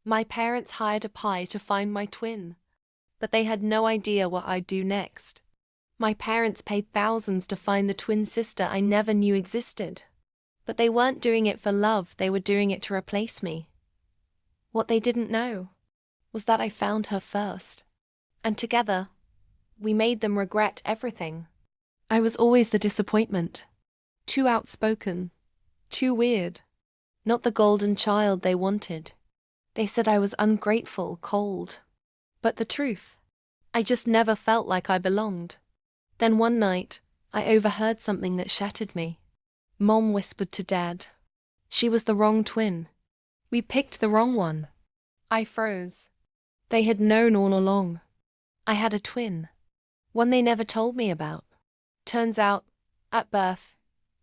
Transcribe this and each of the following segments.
My parents hired a spy to find my twin, but they had no idea what I'd do next. My parents paid thousands to find the twin sister I never knew existed. But they weren't doing it for love, they were doing it to replace me. What they didn't know was that I found her first. And together, we made them regret everything. I was always the disappointment. Too outspoken. Too weird. Not the golden child they wanted. They said I was ungrateful, cold. But the truth, I just never felt like I belonged. Then one night, I overheard something that shattered me. Mom whispered to Dad. She was the wrong twin. We picked the wrong one. I froze. They had known all along. I had a twin. One they never told me about. Turns out, at birth,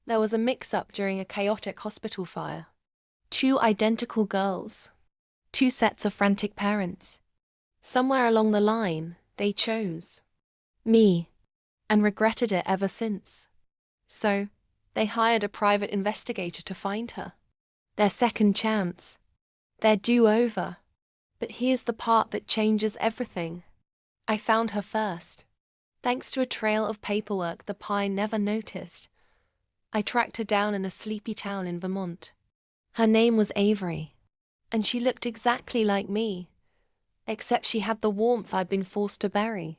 there was a mix-up during a chaotic hospital fire. 2 identical girls. 2 sets of frantic parents. Somewhere along the line, they chose me, and regretted it ever since. So, they hired a private investigator to find her. Their second chance. Their do-over. But here's the part that changes everything. I found her first. Thanks to a trail of paperwork the spy never noticed. I tracked her down in a sleepy town in Vermont. Her name was Avery, and she looked exactly like me, except she had the warmth I'd been forced to bury.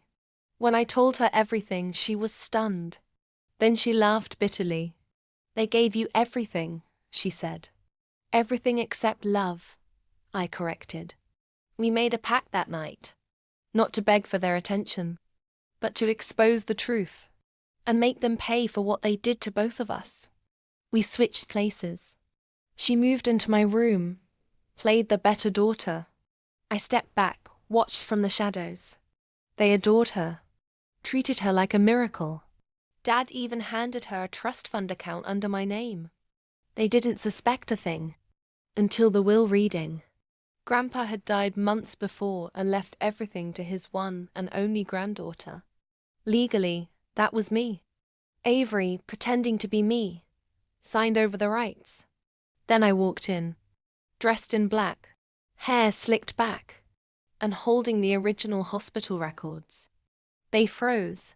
When I told her everything, she was stunned. Then she laughed bitterly. They gave you everything, she said. Everything except love, I corrected. We made a pact that night, not to beg for their attention, but to expose the truth, and make them pay for what they did to both of us. We switched places. She moved into my room, played the better daughter. I stepped back, watched from the shadows. They adored her, treated her like a miracle. Dad even handed her a trust fund account under my name. They didn't suspect a thing, until the will reading. Grandpa had died months before and left everything to his one and only granddaughter. Legally, that was me. Avery, pretending to be me, signed over the rights. Then I walked in, dressed in black, hair slicked back, and holding the original hospital records. They froze.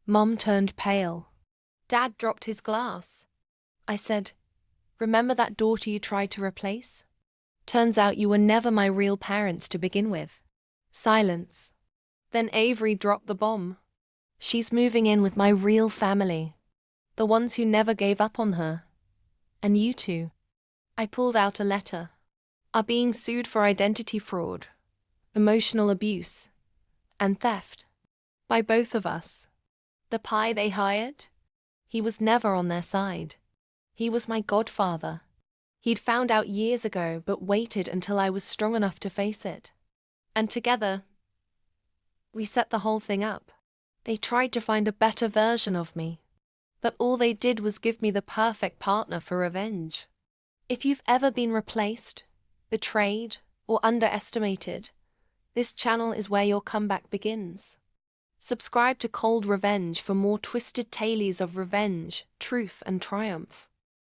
Mom turned pale. Dad dropped his glass. I said, "Remember that daughter you tried to replace? Turns out you were never my real parents to begin with." Silence. Then Avery dropped the bomb. "She's moving in with my real family. The ones who never gave up on her. And you two." I pulled out a letter. "Are being sued for identity fraud, emotional abuse, and theft. By both of us. The spy they hired? He was never on their side. He was my godfather. He'd found out years ago but waited until I was strong enough to face it. And together, we set the whole thing up. They tried to find a better version of me, but all they did was give me the perfect partner for revenge. If you've ever been replaced, betrayed, or underestimated, this channel is where your comeback begins. Subscribe to Cold Revenge for more twisted tales of revenge, truth, and triumph.